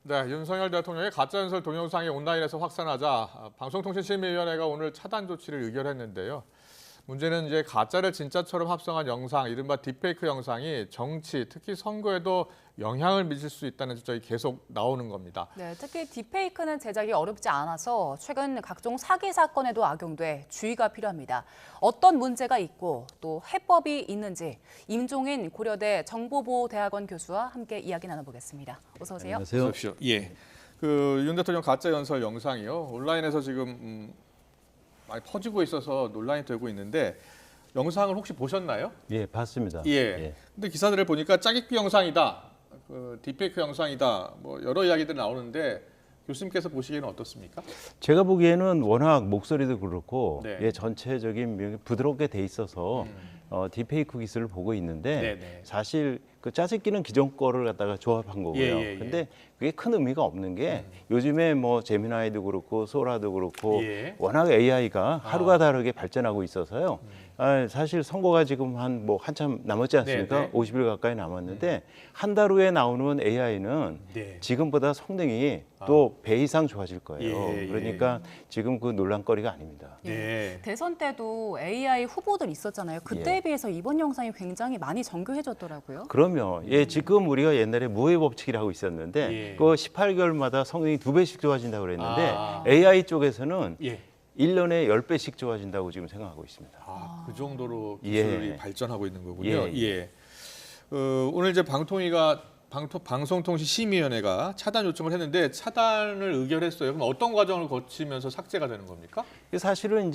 네, 윤석열 대통령의 가짜연설 동영상이 온라인에서 확산하자 방송통신심의위원회가 오늘 차단 조치를 의결했는데요. 문제는 이제 가짜를 진짜처럼 합성한 영상, 이른바 딥페이크 영상이 정치, 특히 선거에도 영향을 미칠 수 있다는 지적이 계속 나오는 겁니다. 네, 특히 딥페이크는 제작이 어렵지 않아서 최근 각종 사기 사건에도 악용돼 주의가 필요합니다. 어떤 문제가 있고 또 해법이 있는지 임종인 고려대 정보보호대학원 교수와 함께 이야기 나눠보겠습니다. 어서 오세요. 안녕하세요. 어서 오십시오. 예, 그 윤 대통령 가짜연설 영상이요. 온라인에서 지금 많이 퍼지고 있어서 논란이 되고 있는데 영상을 혹시 보셨나요? 예, 봤습니다. 예. 근데 기사들을 보니까 짜깁기 영상이다, 딥페이크 영상이다, 뭐 여러 이야기들이 나오는데 교수님께서 보시기에는 어떻습니까? 제가 보기에는 워낙 목소리도 그렇고 네. 예, 전체적인 부드럽게 돼 있어서 딥페이크 기술을 보고 있는데 네네. 사실 그 짜집기는 기존 거를 갖다가 조합한 거고요. 예. 근데 그게 큰 의미가 없는 게 요즘에 뭐 제미나이도 그렇고 소라도 그렇고 예. 워낙 AI가 하루가 다르게 발전하고 있어서요. 사실 선거가 지금 한참 남았지 않습니까? 네네. 50일 가까이 남았는데 한 달 후에 나오는 AI는 네. 지금보다 성능이 또 배 이상 좋아질 거예요. 예. 그러니까 지금 그 논란거리가 아닙니다. 네. 대선 때도 AI 후보들 있었잖아요. 그때에 예. 비해서 이번 영상이 굉장히 많이 정교해졌더라고요. 그럼요. 예, 지금 우리가 옛날에 무해 법칙이라고 있었는데 예. 그거 18개월마다 성능이 2배씩 좋아진다고 그랬는데 아. AI 쪽에서는 예. 1년에 10배씩 좋아진다고 지금 생각하고 있습니다. 그 정도로 예. 기술이 발전하고 있는 거군요. 예. 오늘 이제 방송통신심의위원회가 차단 요청을 했는데 차단을 의결했어요. 그럼 어떤 과정을 거치면서 삭제가 되는 겁니까? 사실은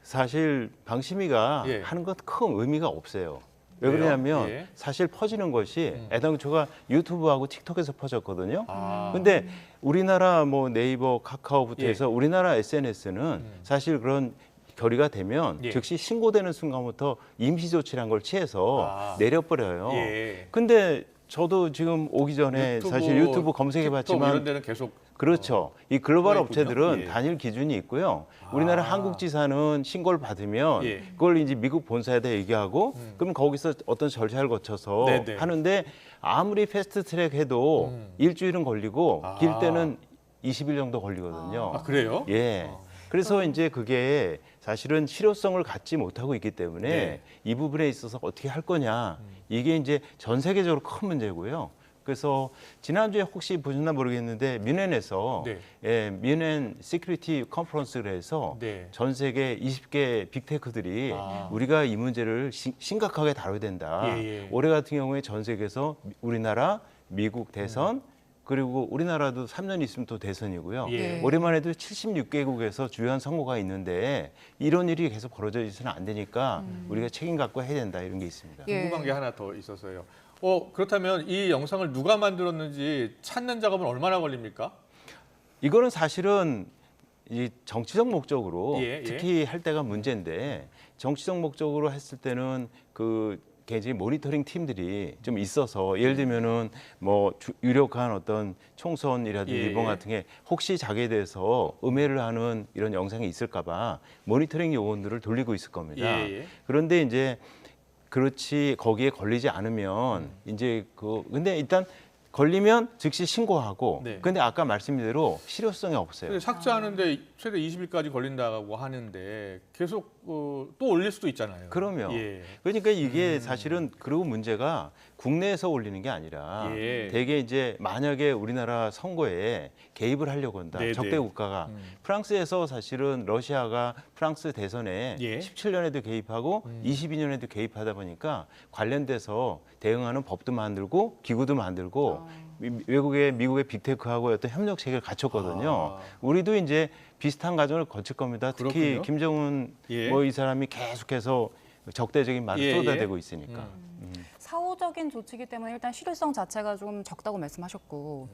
사실 방심위가 예. 하는 건 큰 의미가 없어요. 왜 왜요? 그러냐면 예. 사실 퍼지는 것이 애당초가 유튜브하고 틱톡에서 퍼졌거든요. 아. 근데 우리나라 뭐 네이버, 카카오부터 예. 해서 우리나라 SNS는 사실 그런 결의가 되면 예. 즉시 신고되는 순간부터 임시 조치란 걸 취해서 아. 내려버려요. 예. 근데 저도 지금 오기 전에 사실 유튜브 검색해봤지만 이런 데는 계속 그렇죠. 이 글로벌 있군요. 업체들은 예. 단일 기준이 있고요. 우리나라 한국지사는 신고를 받으면 예. 그걸 이제 미국 본사에다 얘기하고 그럼 거기서 어떤 절차를 거쳐서 네네. 하는데 아무리 패스트트랙 해도 일주일은 걸리고 아. 길 때는 20일 정도 걸리거든요. 아, 그래요? 예. 그래서 이제 그게 사실은 실효성을 갖지 못하고 있기 때문에 네. 이 부분에 있어서 어떻게 할 거냐 이게 이제 전 세계적으로 큰 문제고요. 그래서 지난주에 혹시 보셨나 모르겠는데 뮌헨에서 네. 예, 뮌헨 시큐리티 컨퍼런스를 해서 네. 전 세계 20개 빅테크들이 아. 우리가 이 문제를 심각하게 다뤄야 된다. 예. 올해 같은 경우에 전 세계에서 우리나라, 미국 대선 그리고 우리나라도 3년 있으면 또 대선이고요. 예. 올해만 해도 76개국에서 주요한 선거가 있는데 이런 일이 계속 벌어져 있어서는 안 되니까 우리가 책임 갖고 해야 된다 이런 게 있습니다. 예. 궁금한 게 하나 더 있어서요. 그렇다면 이 영상을 누가 만들었는지 찾는 작업은 얼마나 걸립니까? 이거는 사실은 이 정치적 목적으로 예. 특히 할 때가 문제인데 정치적 목적으로 했을 때는 그 개인적인 모니터링 팀들이 좀 있어서 예를 들면은 뭐 유력한 어떤 총선이라든지 예. 이번 같은 게 혹시 자기에 대해서 음해를 하는 이런 영상이 있을까봐 모니터링 요원들을 돌리고 있을 겁니다. 예. 그런데 이제 그렇지 거기에 걸리지 않으면 이제 근데 일단 걸리면 즉시 신고하고 네. 근데 아까 말씀대로 실효성이 없어요. 근데 삭제하는데 최대 20일까지 걸린다고 하는데 계속 또 올릴 수도 있잖아요. 그럼요. 예. 그러니까 이게 사실은 그리고 문제가 국내에서 올리는 게 아니라 예. 대개 이제 만약에 우리나라 선거에 개입을 하려고 한다. 네네. 적대 국가가 프랑스에서 사실은 러시아가 프랑스 대선에 예. 17년에도 개입하고 22년에도 개입하다 보니까 관련돼서 대응하는 법도 만들고 기구도 만들고 미국의 빅테크하고 어떤 협력 체계를 갖췄거든요. 우리도 이제 비슷한 과정을 거칠 겁니다. 특히 그렇군요. 김정은 예. 뭐 이 사람이 계속해서 적대적인 말을 예, 쏟아내고 있으니까. 사후적인 조치이기 때문에 일단 실효성 자체가 좀 적다고 말씀하셨고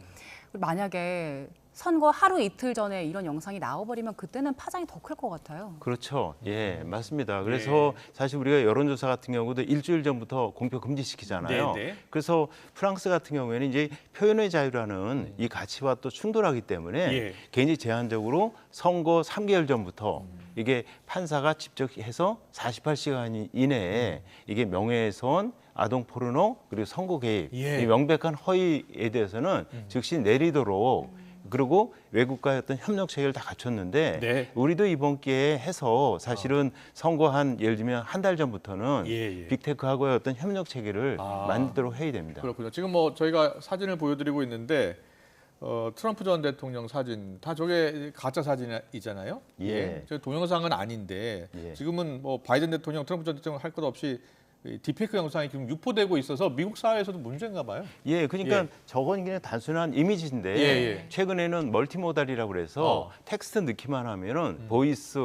만약에 선거 하루 이틀 전에 이런 영상이 나와버리면 그때는 파장이 더 클 것 같아요. 그렇죠. 예, 맞습니다. 그래서 사실 우리가 여론조사 같은 경우도 일주일 전부터 공표 금지시키잖아요. 네네. 그래서 프랑스 같은 경우에는 이제 표현의 자유라는 이 가치와 또 충돌하기 때문에 예. 굉장히 제한적으로 선거 3개월 전부터 이게 판사가 직접 해서 48시간 이내에 이게 명예훼손 아동 포르노 그리고 선거 개입 예. 이 명백한 허위에 대해서는 즉시 내리도록 그리고 외국과의 어떤 협력 체계를 다 갖췄는데 네. 우리도 이번 기회에 해서 사실은 선거 한 예를 들면 한 달 전부터는 예, 예. 빅테크하고의 어떤 협력 체계를 만들도록 해야 됩니다. 그렇군요. 지금 뭐 저희가 사진을 보여드리고 있는데 트럼프 전 대통령 사진 다 저게 가짜 사진이잖아요. 예. 저 동영상은 아닌데 예. 지금은 뭐 바이든 대통령, 트럼프 전 대통령 할 것 없이 이 디페이크 영상이 지금 유포되고 있어서 미국 사회에서도 문제인가 봐요. 예, 그러니까 예. 저건 그냥 단순한 이미지인데 예, 예. 최근에는 멀티모달이라고 그래서 텍스트 넣기만 하면은 보이스,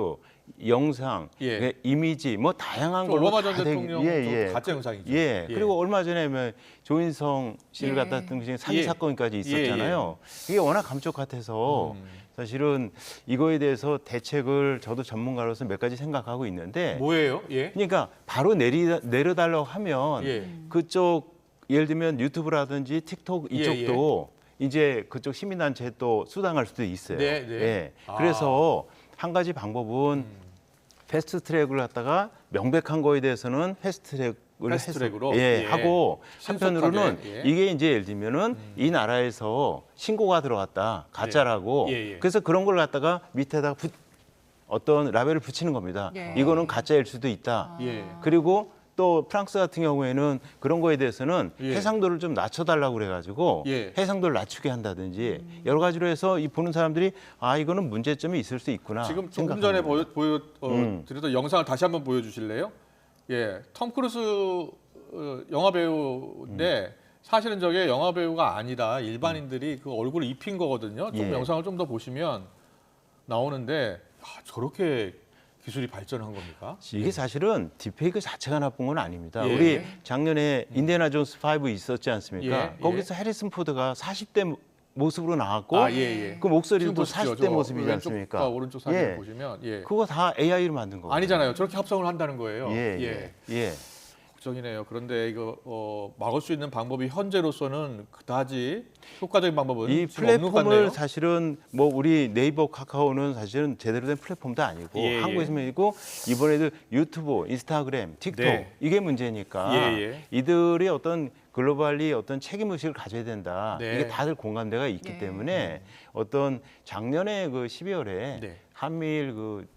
영상, 예. 그 이미지 뭐 다양한 저 걸로 오바마 전 다 되게- 대통령 저 가짜 영상이죠. 예. 그리고 얼마 전에 뭐 조인성 씨를 예. 갖다 했던 사기 예. 사건까지 있었잖아요. 이게 워낙 감쪽 같아서 사실은 이거에 대해서 대책을 저도 전문가로서 몇 가지 생각하고 있는데 뭐예요? 예. 그러니까 바로 내려달라고 하면 예. 그쪽 예를 들면 유튜브라든지 틱톡 예, 이쪽도 이제 그쪽 시민단체 또 수당할 수도 있어요. 네, 네. 예. 아. 그래서 한 가지 방법은 패스트트랙을 갖다가 명백한 거에 대해서는 패스트트랙을 패스트트랙으로? 예, 예. 하고 신속하게, 한편으로는 예. 이게 이제 예를 들면은 이 나라에서 신고가 들어왔다 가짜라고 예, 예. 그래서 그런 걸 갖다가 밑에다가 어떤 라벨을 붙이는 겁니다. 예. 이거는 가짜일 수도 있다. 예. 그리고 또 프랑스 같은 경우에는 그런 거에 대해서는 예. 해상도를 좀 낮춰달라고 그래가지고 예. 해상도를 낮추게 한다든지 여러 가지로 해서 이 보는 사람들이 아 이거는 문제점이 있을 수 있구나. 지금 조금 생각합니다. 전에 보여드렸던 영상을 다시 한번 보여주실래요? 예, 톰 크루즈 영화 배우인데 사실은 저게 영화 배우가 아니라 일반인들이 그 얼굴을 입힌 거거든요. 좀 예. 영상을 좀 더 보시면 나오는데 저렇게 기술이 발전한 겁니까? 이게 사실은 딥페이크 자체가 나쁜 건 아닙니다. 예. 우리 작년에 인디애나 존스 5 있었지 않습니까? 예, 예. 거기서 해리슨 포드가 40대 모습으로 나왔고 아, 예, 예. 그 목소리도 지금 또 보십시오. 40대 저 모습이지 왼쪽과 않습니까? 오른쪽 사진을 예. 보시면 예. 그거 다 AI로 만든 거예요. 아니잖아요. 저렇게 합성을 한다는 거예요. 예. 예. 걱정이네요. 그런데 이거 막을 수 있는 방법이 현재로서는 그다지 효과적인 방법은 이 지금 없는 것 같네요. 플랫폼을 사실은 뭐 우리 네이버, 카카오는 사실은 제대로 된 플랫폼도 아니고 예, 예. 한국에서만 있고 이번에도 유튜브, 인스타그램, 틱톡 네. 이게 문제니까 예, 예. 이들이 어떤 글로벌리 어떤 책임 의식을 가져야 된다. 네. 이게 다들 공감대가 있기 예. 때문에 어떤 작년에 그 12월에 네. 한미일 그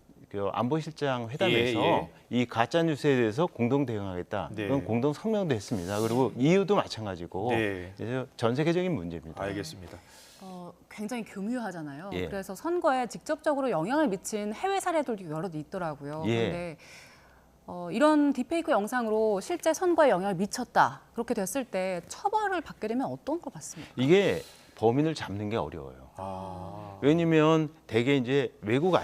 안보실장 회담에서 예, 예. 이 가짜 뉴스에 대해서 공동 대응하겠다. 네. 그런 공동 성명도 했습니다. 그리고 EU도 마찬가지고 네. 그래서 전 세계적인 문제입니다. 알겠습니다. 굉장히 교묘하잖아요. 예. 그래서 선거에 직접적으로 영향을 미친 해외 사례들도 여럿 있더라고요. 예. 그런데 이런 딥페이크 영상으로 실제 선거에 영향을 미쳤다. 그렇게 됐을 때 처벌을 받게 되면 어떤 걸 받습니까? 이게 범인을 잡는 게 어려워요. 아. 왜냐면 대개 이제 외국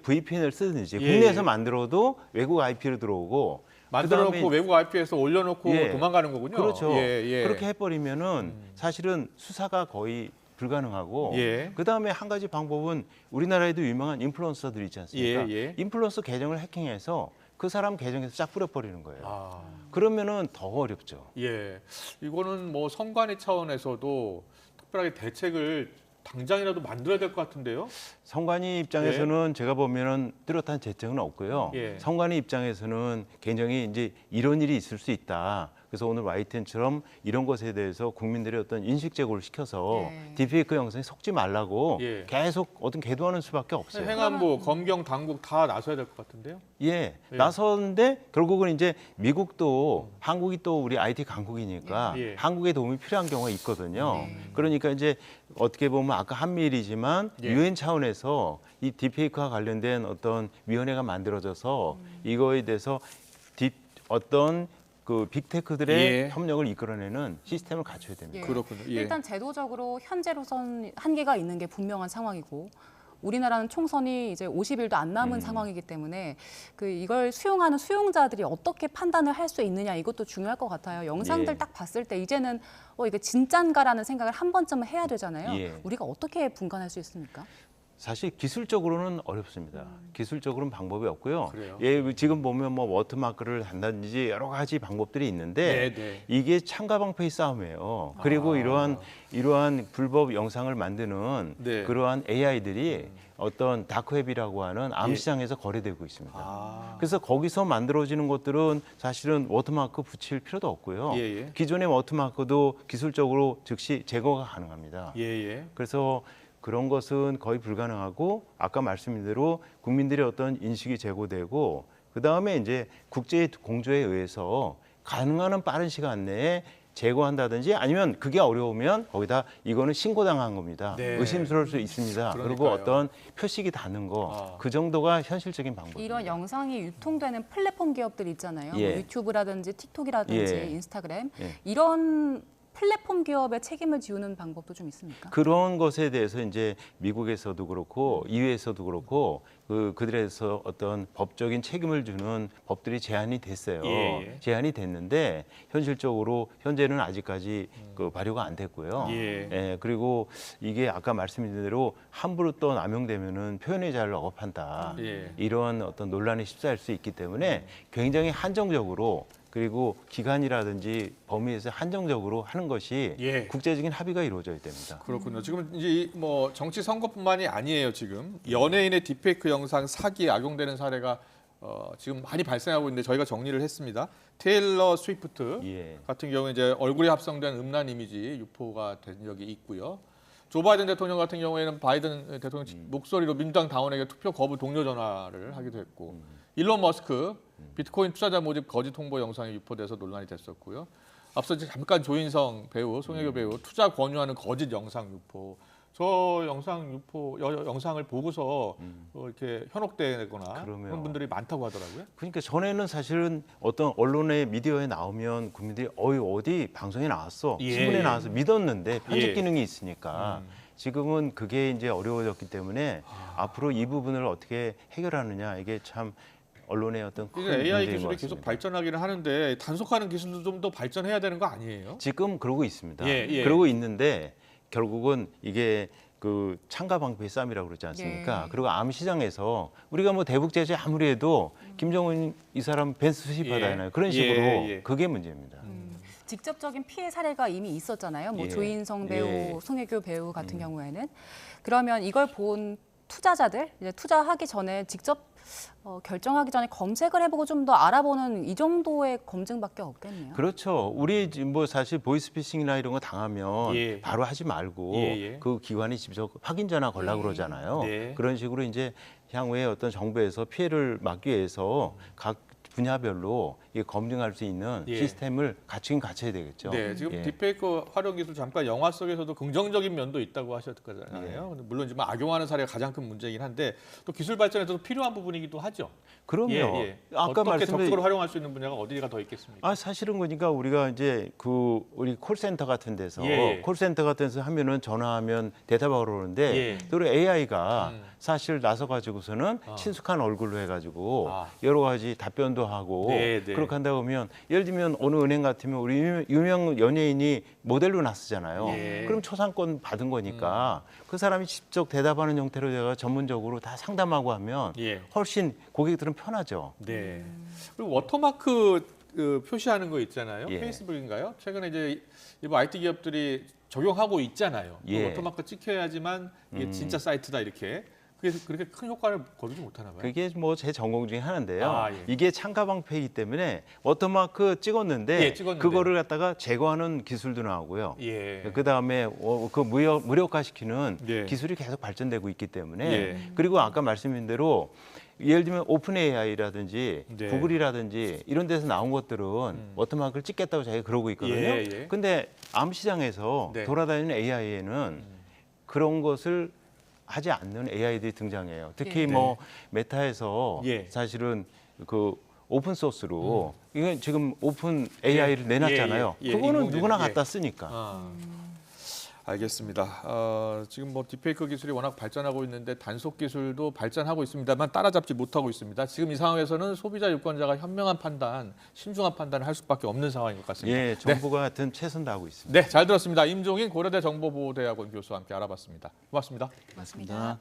VPN을 쓰든지 예, 국내에서 예. 만들어도 외국 IP로 들어오고 만들어놓고 그다음에 외국 IP에서 올려놓고 예. 도망가는 거군요. 그렇죠. 예, 예. 그렇게 해버리면은 사실은 수사가 거의 불가능하고 예. 그다음에 한 가지 방법은 우리나라에도 유명한 인플루언서들 있지 않습니까? 예, 예. 인플루언서 계정을 해킹해서 그 사람 계정에서 쫙 뿌려버리는 거예요. 아, 그러면은 더 어렵죠. 예. 이거는 뭐 선관위 차원에서도 특별하게 대책을 당장이라도 만들어야 될 것 같은데요. 성관위 입장에서는 제가 보면은 뚜렷한 대책은 없고요. 예. 성관위 입장에서는 굉장히 이제 이런 일이 있을 수 있다. 그래서 오늘 YTN처럼 이런 것에 대해서 국민들의 어떤 인식 제고를 시켜서 예. 딥페이크 영상에 속지 말라고 예. 계속 어떤 계도하는 수밖에 없어요. 행안부, 검경, 당국 다 나서야 될 것 같은데요. 예, 예. 나섰는데 결국은 이제 미국도 한국이 또 우리 IT 강국이니까 예. 한국의 도움이 필요한 경우가 있거든요. 네. 그러니까 이제 어떻게 보면 아까 한미일이지만 예. 유엔 차원에서 이 딥페이크와 관련된 어떤 위원회가 만들어져서 이거에 대해서 어떤 그 빅테크들의 예. 협력을 이끌어내는 시스템을 갖춰야 됩니다. 예. 그렇군요. 예. 일단 제도적으로 현재로선 한계가 있는 게 분명한 상황이고 우리나라는 총선이 이제 50일도 안 남은 상황이기 때문에 이걸 수용하는 수용자들이 어떻게 판단을 할 수 있느냐 이것도 중요할 것 같아요. 영상들 예. 딱 봤을 때 이제는 이게 진짠가라는 생각을 한 번쯤은 해야 되잖아요. 예. 우리가 어떻게 분간할 수 있습니까? 사실 기술적으로는 어렵습니다. 기술적으로는 방법이 없고요. 그래요? 예, 지금 보면 뭐 워터마크를 한다든지 여러 가지 방법들이 있는데 네. 이게 창가방패의 싸움이에요. 그리고 이러한 불법 영상을 만드는 네. 그러한 AI들이 어떤 다크웹이라고 하는 암시장에서 거래되고 있습니다. 아. 그래서 거기서 만들어지는 것들은 사실은 워터마크 붙일 필요도 없고요. 예. 기존의 워터마크도 기술적으로 즉시 제거가 가능합니다. 예. 그래서 그런 것은 거의 불가능하고 아까 말씀드린 대로 국민들의 어떤 인식이 제고되고 그다음에 이제 국제 공조에 의해서 가능한 한 빠른 시간 내에 제거한다든지 아니면 그게 어려우면 거기다 이거는 신고당한 겁니다. 네. 의심스러울 수 있습니다. 그리고 그러니까요. 어떤 표식이 닿는 거 그 정도가 현실적인 방법입니다. 이런 영상이 유통되는 플랫폼 기업들 있잖아요. 예. 뭐 유튜브라든지 틱톡이라든지 예. 인스타그램 예. 이런 플랫폼 기업의 책임을 지우는 방법도 좀 있습니까? 그런 것에 대해서 이제 미국에서도 그렇고 EU에서도 그렇고 그들에서 어떤 법적인 책임을 주는 법들이 제한이 됐어요. 예. 제한이 됐는데 현실적으로 현재는 아직까지 발효가 안 됐고요. 예. 그리고 이게 아까 말씀드린 대로 함부로 또 남용되면은 표현의 자유를 억압한다. 예. 이런 어떤 논란에 휩싸일 수 있기 때문에 굉장히 한정적으로 그리고 기간이라든지 범위에서 한정적으로 하는 것이 예. 국제적인 합의가 이루어져야 됩니다. 그렇군요. 지금 이제 뭐 정치 선거뿐만이 아니에요. 지금 연예인의 딥페이크 영상 사기에 악용되는 사례가 지금 많이 발생하고 있는데 저희가 정리를 했습니다. 테일러 스위프트 예. 같은 경우에 이제 얼굴이 합성된 음란 이미지 유포가 된 적이 있고요. 조 바이든 대통령 같은 경우에는 바이든 대통령 목소리로 민주당 당원에게 투표 거부 동료 전화를 하기도 했고, 일론 머스크 비트코인 투자자 모집 거짓 홍보 영상이 유포돼서 논란이 됐었고요. 앞서 이제 잠깐 조인성 배우, 송혜교 배우 투자 권유하는 거짓 영상 유포. 저 영상 유포 영상을 보고서 이렇게 현혹되거나 그러면- 그런 분들이 많다고 하더라고요. 그러니까 전에는 사실은 어떤 언론의 미디어에 나오면 국민들이 어디 방송에 나왔어, 예. 신문에 나와서 믿었는데 편집 예. 기능이 있으니까 지금은 그게 이제 어려워졌기 때문에 앞으로 이 부분을 어떻게 해결하느냐 이게 참 언론의 어떤 큰 이제 AI 문제인 것 기술이 계속 같습니다. 발전하기는 하는데 단속하는 기술도 좀 더 발전해야 되는 거 아니에요? 지금 그러고 있습니다. 예. 그러고 있는데 결국은 이게 그 창가 방패의 싸움이라고 그러지 않습니까? 예. 그리고 암 시장에서 우리가 뭐 대북 제재 아무리 해도 김정은 이 사람 벤츠 수입 예. 받아야나요? 그런 식으로 예. 그게 문제입니다. 직접적인 피해 사례가 이미 있었잖아요. 뭐 예. 조인성 배우, 예. 송혜교 배우 같은 경우에는 그러면 이걸 본 투자자들 이제 투자하기 전에 직접 결정하기 전에 검색을 해보고 좀 더 알아보는 이 정도의 검증밖에 없겠네요. 그렇죠. 우리 지금 뭐 사실 보이스피싱이나 이런 거 당하면 예. 바로 하지 말고 예. 그 기관이 직접 확인 전화 걸라 그러잖아요. 네. 그런 식으로 이제 향후에 어떤 정부에서 피해를 막기 위해서 각 분야별로 이게 검증할 수 있는 예. 시스템을 갖추긴 갖춰야 되겠죠. 네, 지금 예. 딥페이크 활용 기술 잠깐 영화 속에서도 긍정적인 면도 있다고 하셨잖아요. 근데 물론 지금 악용하는 사례가 가장 큰 문제이긴 한데 또 기술 발전에도 필요한 부분이기도 하죠. 그럼요. 아까 어떻게 말씀드린 적극적으로 활용할 수 있는 분야가 어디가 더 있겠습니까? 사실은 그러니까 우리가 이제 우리 콜센터 같은 데서 예. 콜센터 같은 데서 하면은 전화하면 대답하고 그러는데 예. 또 AI가 사실 나서 가지고서는 아. 친숙한 얼굴로 해가지고 아. 여러 가지 답변도 하고 네. 그렇게 한다 보면 예를 들면 어느 은행 같으면 우리 유명 연예인이 모델로 나서잖아요. 예. 그럼 초상권 받은 거니까 그 사람이 직접 대답하는 형태로 제가 전문적으로 다 상담하고 하면 예. 훨씬 고객들은 편하죠. 네. 그리고 워터마크 표시하는 거 있잖아요. 예. 페이스북인가요? 최근에 이제 일부 IT 기업들이 적용하고 있잖아요. 그 예. 워터마크 찍혀야지만 이게 진짜 사이트다 이렇게. 그게 그렇게 큰 효과를 거두지 못하나 봐요. 그게 뭐 제 전공 중에 하나인데요. 아, 예. 이게 창가방패이기 때문에 워터마크 찍었는데, 예, 찍었는데. 그거를 갖다가 제거하는 기술도 나오고요. 예. 그 다음에 그 무력화시키는 예. 기술이 계속 발전되고 있기 때문에 예. 그리고 아까 말씀드린 대로 예를 들면 오픈 AI라든지 네. 구글이라든지 이런 데서 나온 것들은 워터마크를 찍겠다고 자기가 그러고 있거든요. 예. 근데 암 시장에서 네. 돌아다니는 AI에는 그런 것을 하지 않는 AI들이 등장해요. 특히 예. 뭐 메타에서 예. 사실은 그 오픈 소스로 이건 지금 오픈 AI를 내놨잖아요. 예. 그거는 인공지능. 누구나 예. 갖다 쓰니까. 알겠습니다. 지금 뭐 딥페이크 기술이 워낙 발전하고 있는데 단속 기술도 발전하고 있습니다만 따라잡지 못하고 있습니다. 지금 이 상황에서는 소비자 유권자가 현명한 판단, 신중한 판단을 할 수밖에 없는 상황인 것 같습니다. 예, 정부가 하여튼 최선 다하고 있습니다. 네, 잘 들었습니다. 임종인 고려대 정보보호대학원 교수와 함께 알아봤습니다. 고맙습니다. 맞습니다.